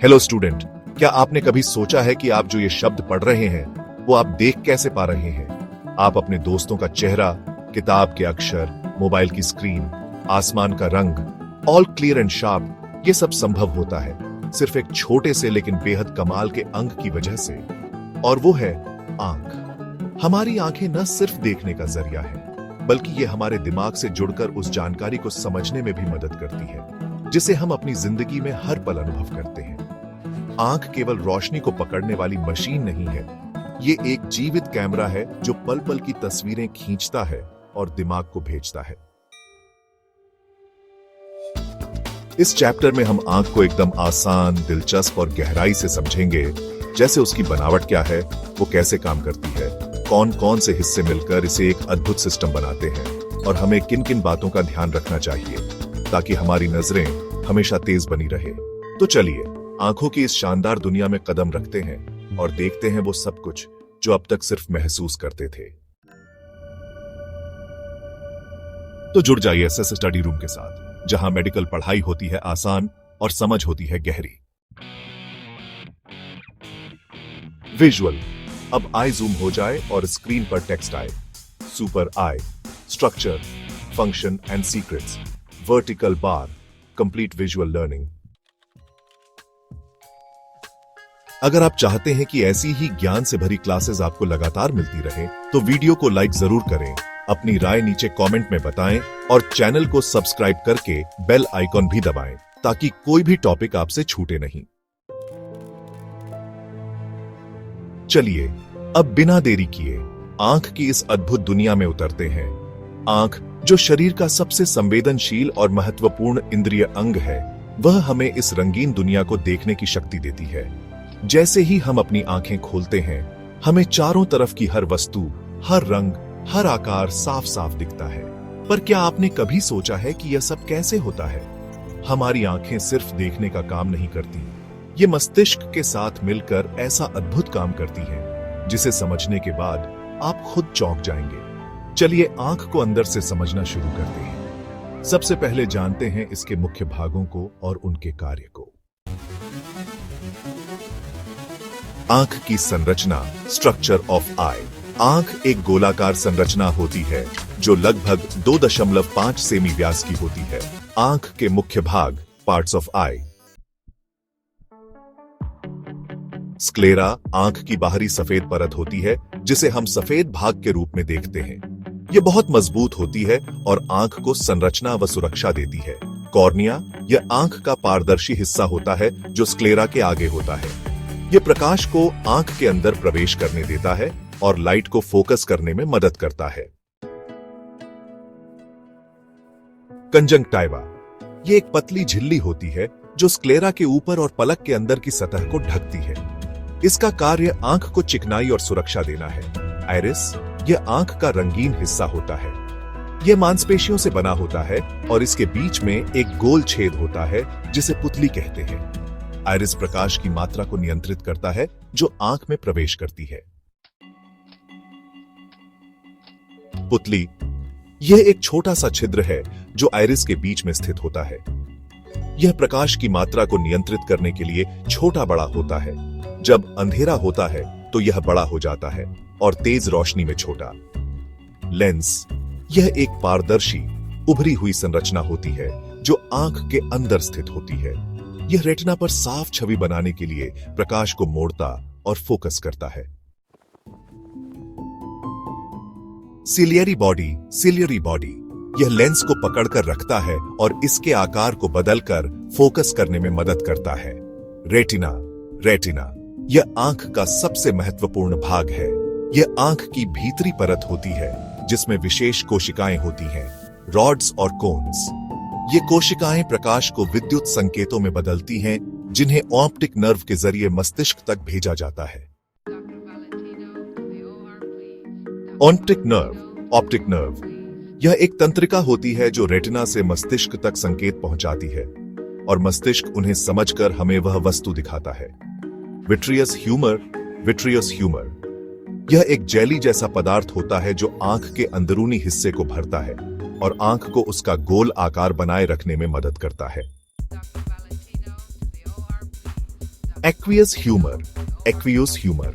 Hello student, क्या आपने कभी सोचा है कि आप जो ये शब्द पढ़ रहे हैं वो आप देख कैसे पा रहे हैं? आप अपने दोस्तों का चेहरा, किताब के अक्षर, मोबाइल की स्क्रीन, आसमान का रंग, ऑल क्लियर एंड शार्प, ये सब संभव होता है सिर्फ एक छोटे से लेकिन बेहद कमाल के अंग की वजह से, और वो है आंख। हमारी आंखें न सिर्फ देखने का जरिया है, बल्कि ये हमारे दिमाग से जुड़कर उस जानकारी को समझने में भी मदद करती है जिसे हम अपनी जिंदगी में हर पल अनुभव करते हैं। आंख केवल रोशनी को पकड़ने वाली मशीन नहीं है, ये एक जीवित कैमरा है जो पल पल की तस्वीरें खींचता है और दिमाग को भेजता है। इस चैप्टर में हम आंख को एकदम आसान, दिलचस्प और गहराई से समझेंगे, जैसे उसकी बनावट क्या है, वो कैसे काम करती है, कौन कौन से हिस्से मिलकर इसे एक अद्भुत सिस्टम बनाते हैं और हमें किन किन बातों का ध्यान रखना चाहिए ताकि हमारी नजरें हमेशा तेज बनी रहे। तो चलिए आंखों की इस शानदार दुनिया में कदम रखते हैं और देखते हैं वो सब कुछ जो अब तक सिर्फ महसूस करते थे। तो जुड़ जाइए एसएस स्टडी रूम के साथ, जहां मेडिकल पढ़ाई होती है आसान और समझ होती है गहरी। विजुअल, अब आई जूम हो जाए और स्क्रीन पर टेक्स्ट आए। Super I, structure, function and secrets, vertical bar, complete visual learning. अगर आप चाहते हैं कि ऐसी ही ज्ञान से भरी क्लासेस आपको लगातार मिलती रहे, तो वीडियो को लाइक जरूर करें, अपनी राय नीचे कमेंट में बताएं और चैनल को सब्सक्राइब करके बेल आइकॉन भी दबाएं ताकि कोई भी टॉपिक आपसे छूटे नहीं। चलिए अब बिना देरी किए आंख की इस अद्भुत दुनिया में उतरते हैं। आंख, जो शरीर का सबसे संवेदनशील और महत्वपूर्ण इंद्रिय अंग है, वह हमें इस रंगीन दुनिया को देखने की शक्ति देती है। जैसे ही हम अपनी आंखें खोलते हैं, हमें चारों तरफ की हर वस्तु, हर रंग, हर आकार साफ साफ दिखता है। पर क्या आपने कभी सोचा है कि यह सब कैसे होता है? हमारी आंखें सिर्फ देखने का काम नहीं करती, ये मस्तिष्क के साथ मिलकर ऐसा अद्भुत काम करती हैं, जिसे समझने के बाद आप खुद चौंक जाएंगे। चलिए आंख को अंदर से समझना शुरू करते हैं। सबसे पहले जानते हैं इसके मुख्य भागों को और उनके कार्य को। आंख की संरचना, स्ट्रक्चर ऑफ आई। आंख एक गोलाकार संरचना होती है जो लगभग 2.5 सेमी व्यास की होती है। आंख के मुख्य भाग, पार्ट्स ऑफ आई। स्क्लेरा आंख की बाहरी सफेद परत होती है जिसे हम सफेद भाग के रूप में देखते हैं। यह बहुत मजबूत होती है और आंख को संरचना व सुरक्षा देती है। कॉर्निया, यह आंख का पारदर्शी हिस्सा होता है जो स्क्लेरा के आगे होता है। यह प्रकाश को आंख के अंदर प्रवेश करने देता है और लाइट को फोकस करने में मदद करता है। कंजंक्टाइवा, यह एक पतली झिल्ली होती है जो स्क्लेरा के ऊपर और पलक के अंदर की सतह को ढकती है। इसका कार्य आंख को चिकनाई और सुरक्षा देना है। आइरिस, यह आंख का रंगीन हिस्सा होता है। यह मांसपेशियों से बना होता है और इसके बीच में एक गोल छेद होता है जिसे पुतली कहते हैं। आइरिस प्रकाश की मात्रा को नियंत्रित करता है जो आंख में प्रवेश करती है। पुतली, यह एक छोटा सा छिद्र है जो आइरिस के बीच में स्थित होता है। यह प्रकाश की मात्रा को नियंत्रित करने के लिए छोटा बड़ा होता है। जब अंधेरा होता है तो यह बड़ा हो जाता है और तेज रोशनी में छोटा। लेंस, यह एक पारदर्शी, उभरी हुई संरचना होती है जो आंख के अंदर स्थित होती है। यह रेटिना पर साफ छवि बनाने के लिए प्रकाश को मोड़ता और फोकस करता है। सिलियरी बॉडी, यह लेंस को पकड़कर रखता है और इसके आकार को बदलकर फोकस करने में मदद करता है। रेटिना, यह आंख का सबसे महत्वपूर्ण भाग है। यह आंख की भीतरी परत होती है जिसमें विशेष कोशिकाएं होती हैं, रॉड्स और कोन्स। ये कोशिकाएं प्रकाश को विद्युत संकेतों में बदलती हैं, जिन्हें ऑप्टिक नर्व के जरिए मस्तिष्क तक भेजा जाता है। ऑप्टिक नर्व, यह एक तंत्रिका होती है जो रेटिना से मस्तिष्क तक संकेत पहुंचाती है और मस्तिष्क उन्हें समझकर हमें वह वस्तु दिखाता है। विट्रियस ह्यूमर, यह एक जेली जैसा पदार्थ होता है जो आंख के अंदरूनी हिस्से को भरता है और आंख को उसका गोल आकार बनाए रखने में मदद करता है। एक्वियस ह्यूमर, एक्वियस ह्यूमर,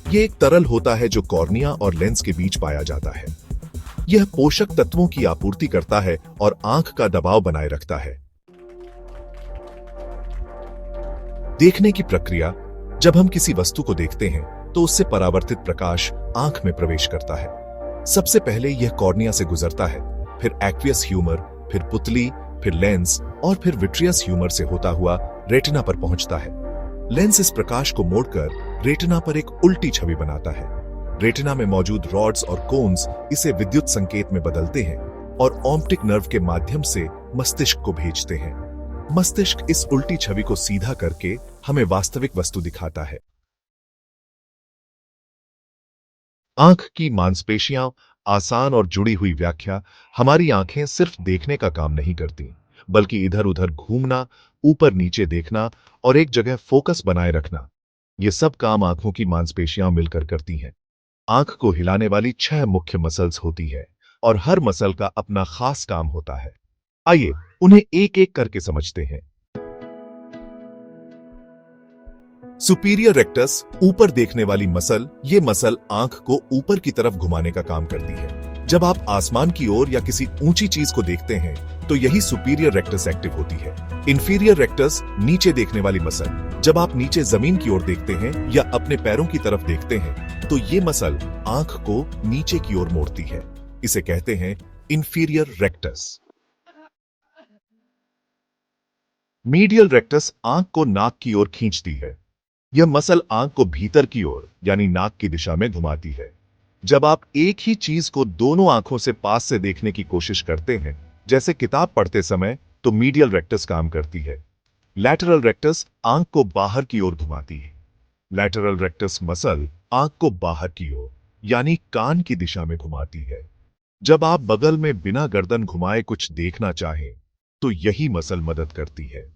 ये एक तरल होता है जो कॉर्निया और लेंस के बीच पाया जाता है। यह पोषक तत्वों की आपूर्ति करता है और आंख का दबाव बनाए रखता है। देखने की प्रक्रिया, जब हम किसी वस्तु को देखते हैं तो उससे परावर्तित प्रकाश आंख में प्रवेश करता है। सबसे पहले यह कॉर्निया से गुजरता है, फिर एक्वियस ह्यूमर, फिर पुतली, फिर लेंस और फिर विट्रियस ह्यूमर से होता हुआ रेटिना पर पहुंचता है। लेंस इस प्रकाश को मोड़कर रेटिना पर एक उल्टी छवि बनाता है। रेटिना में मौजूद रॉड्स और कोन्स इसे विद्युत संकेत में बदलते हैं और ऑप्टिक नर्व के माध्यम से मस्तिष्क को भेजते हैं। मस्तिष्क इस उल्टी छवि को सीधा करके हमें वास्तविक वस्तु दिखाता है। आंख की मांसपेशियां आसान और जुड़ी हुई व्याख्या, हमारी आंखें सिर्फ देखने का काम नहीं करती, बल्कि इधर उधर घूमना, ऊपर नीचे देखना और एक जगह फोकस बनाए रखना, ये सब काम आंखों की मांसपेशियां मिलकर करती हैं। आंख को हिलाने वाली 6 मुख्य मसल्स होती है और हर मसल का अपना खास काम होता है। आइए उन्हें एक एक करके समझते हैं। सुपीरियर रेक्टस, ऊपर देखने वाली मसल, ये मसल आंख को ऊपर की तरफ घुमाने का काम करती है। जब आप आसमान की ओर या किसी ऊंची चीज को देखते हैं तो यही सुपीरियर रेक्टस एक्टिव होती है। इंफीरियर रेक्टस, नीचे देखने वाली मसल, जब आप नीचे जमीन की ओर देखते हैं या अपने पैरों की तरफ देखते हैं तो ये मसल आंख को नीचे की ओर मोड़ती है। इसे कहते हैं इंफीरियर रेक्टस। मीडियल रेक्टस आंख को नाक की ओर खींचती है। यह मसल आंख को भीतर की ओर यानी नाक की दिशा में घुमाती है। जब आप एक ही चीज को दोनों आंखों से पास से देखने की कोशिश करते हैं, जैसे किताब पढ़ते समय, तो मीडियल रेक्टस काम करती है। लैटरल रेक्टस आंख को बाहर की ओर घुमाती है। लैटरल रेक्टस मसल आंख को बाहर की ओर यानी कान की दिशा में घुमाती है। जब आप बगल में बिना गर्दन घुमाए कुछ देखना चाहें तो यही मसल मदद करती है।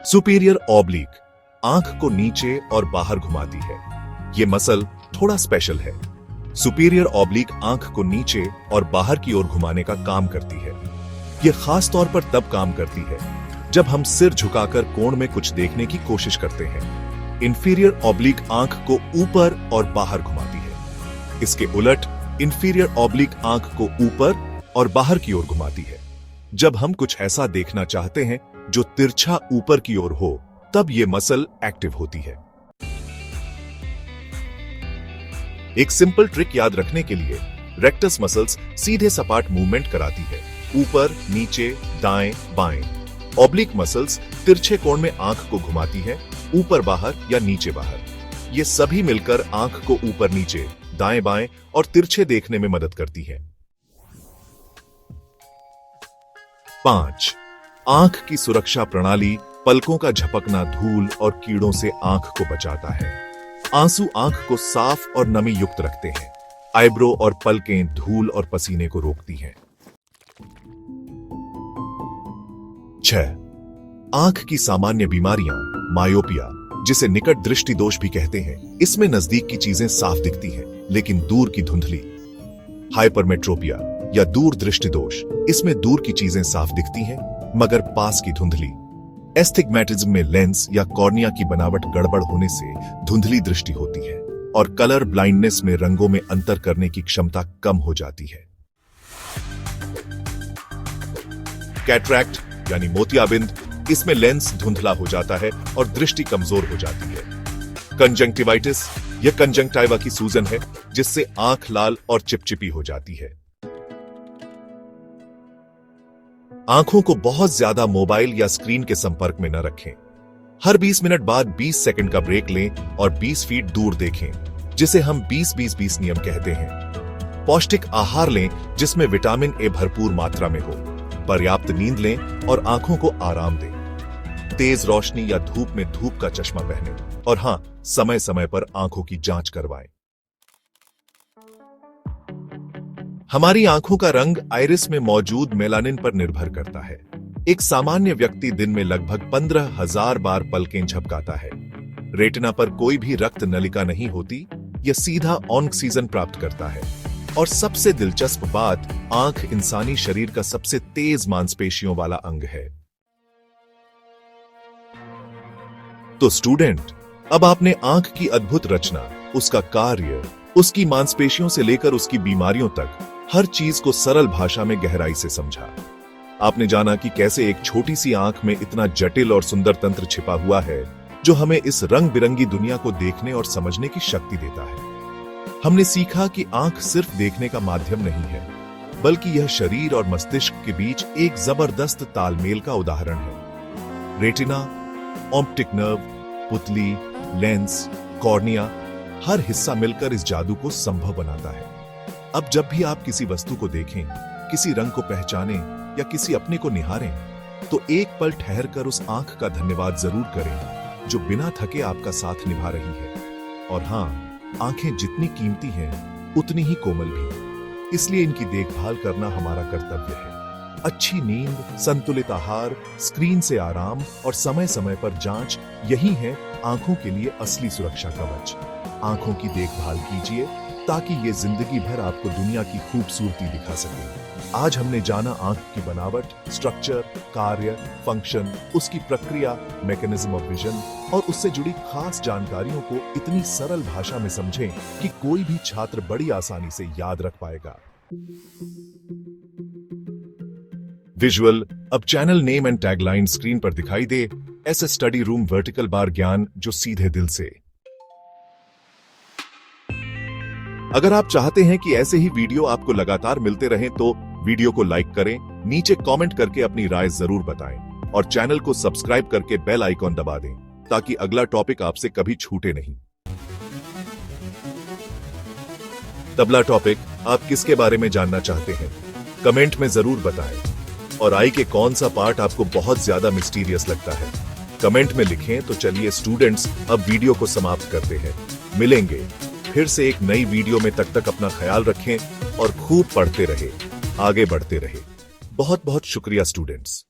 सुपीरियर ऑब्लिक आंख को नीचे और बाहर घुमाती है। यह मसल थोड़ा स्पेशल है। सुपीरियर ऑब्लिक आंख को नीचे और बाहर की ओर घुमाने का काम करती है। यह खास तौर पर तब काम करती है जब हम सिर झुकाकर कोण में कुछ देखने की कोशिश करते हैं। इंफीरियर ऑब्लिक आंख को ऊपर और बाहर घुमाती है। इसके उलट इंफीरियर ऑब्लिक आंख को ऊपर और बाहर की ओर घुमाती है। जब हम कुछ ऐसा देखना चाहते हैं जो तिरछा ऊपर की ओर हो, तब यह मसल एक्टिव होती है। एक सिंपल ट्रिक याद रखने के लिए, रेक्टस मसल्स सीधे सपाट मूवमेंट कराती है, ऊपर नीचे दाएं बाएं। ऑब्लिक मसल्स तिरछे कोण में आंख को घुमाती है, ऊपर बाहर या नीचे बाहर। ये सभी मिलकर आंख को ऊपर नीचे, दाएं बाएं और तिरछे देखने में मदद करती है। 5. आंख की सुरक्षा प्रणाली, पलकों का झपकना धूल और कीड़ों से आंख को बचाता है। आंसू आंख को साफ और नमी युक्त रखते हैं। आईब्रो और पलकें धूल और पसीने को रोकती हैं। 6. आंख की सामान्य बीमारियां, मायोपिया, जिसे निकट दृष्टि दोष भी कहते हैं, इसमें नजदीक की चीजें साफ दिखती हैं लेकिन दूर की धुंधली। हाइपरमेट्रोपिया या दूर दृष्टि दोष, इसमें दूर की चीजें साफ दिखती हैं मगर पास की धुंधली। एस्टिग्मैटिज्म में लेंस या कॉर्निया की बनावट गड़बड़ होने से धुंधली दृष्टि होती है और कलर ब्लाइंडनेस में रंगों में अंतर करने की क्षमता कम हो जाती है। कैटरैक्ट यानी मोतियाबिंद, इसमें लेंस धुंधला हो जाता है और दृष्टि कमजोर हो जाती है। कंजंक्टिवाइटिस, यह कंजंक्टिवा की सूजन है जिससे आंख लाल और चिपचिपी हो जाती है। आंखों को बहुत ज्यादा मोबाइल या स्क्रीन के संपर्क में न रखें। हर 20 मिनट बाद 20 सेकंड का ब्रेक लें और 20 फीट दूर देखें, जिसे हम 20-20-20 नियम कहते हैं। पौष्टिक आहार लें जिसमें विटामिन ए भरपूर मात्रा में हो। पर्याप्त नींद लें और आंखों को आराम दें। तेज रोशनी या धूप में धूप का चश्मा पहनें और हां, समय समय पर आंखों की जांच करवाएं। हमारी आंखों का रंग आइरिस में मौजूद मेलानिन पर निर्भर करता है। एक सामान्य व्यक्ति दिन में लगभग 15,000 बार पलकें झपकाता है। रेटिना पर कोई भी रक्त नलिका नहीं होती, यह सीधा ऑक्सीजन प्राप्त करता है। और सबसे दिलचस्प बात, आंख इंसानी शरीर का सबसे तेज मांसपेशियों वाला अंग है। तो स्टूडेंट, अब आपने आंख की अद्भुत रचना, उसका कार्य, उसकी मांसपेशियों से लेकर उसकी बीमारियों तक हर चीज को सरल भाषा में गहराई से समझा। आपने जाना कि कैसे एक छोटी सी आंख में इतना जटिल और सुंदर तंत्र छिपा हुआ है जो हमें इस रंग बिरंगी दुनिया को देखने और समझने की शक्ति देता है। हमने सीखा कि आंख सिर्फ देखने का माध्यम नहीं है, बल्कि यह शरीर और मस्तिष्क के बीच एक जबरदस्त तालमेल का उदाहरण है। रेटिना, ऑप्टिक नर्व, पुतली, लेंस, कॉर्निया, हर हिस्सा मिलकर इस जादू को संभव बनाता है। अब जब भी आप किसी वस्तु को देखें, किसी रंग को पहचानें या किसी अपने को निहारें, तो एक पल ठहर कर उस आंख का धन्यवाद जरूर करें जो बिना थके आपका साथ निभा रही है। और हां, आंखें जितनी कीमती हैं, उतनी ही कोमल भी, इसलिए इनकी देखभाल करना हमारा कर्तव्य है। अच्छी नींद, संतुलित आहार, स्क्रीन से आराम और समय समय पर जांच, यही है आंखों के लिए असली सुरक्षा कवच। आंखों की देखभाल कीजिए ताकि ये जिंदगी भर आपको दुनिया की खूबसूरती दिखा सके। आज हमने जाना आंख की बनावट, स्ट्रक्चर, कार्य, फंक्शन, उसकी प्रक्रिया, मैकेनिज्म ऑफ विजन और उससे जुड़ी खास जानकारियों को इतनी सरल भाषा में समझें कि कोई भी छात्र बड़ी आसानी से याद रख पाएगा। विजुअल, अब channel name and tagline screen पर दिखाई दे। ऐसे स्टडी रूम वर्टिकल बार ज्ञान जो सीधे दिल से। अगर आप चाहते हैं कि ऐसे ही वीडियो आपको लगातार मिलते रहें तो वीडियो को लाइक करें, नीचे कमेंट करके अपनी राय जरूर बताएं और चैनल को सब्सक्राइब करके बेल आइकॉन दबा दें ताकि अगला टॉपिक आपसे कभी छूटे नहीं। तबला टॉपिक आप किसके बारे में जानना चाहते हैं? कमेंट में जरूर बताएं। और आई के कौन सा पार्ट आपको बहुत ज्यादा मिस्टीरियस लगता है? कमेंट में लिखें। तो चलिए स्टूडेंट्स, अब वीडियो को समाप्त करते हैं। मिलेंगे फिर से एक नई वीडियो में। तक अपना ख्याल रखें और खूब पढ़ते रहे, आगे बढ़ते रहे। बहुत बहुत शुक्रिया स्टूडेंट्स।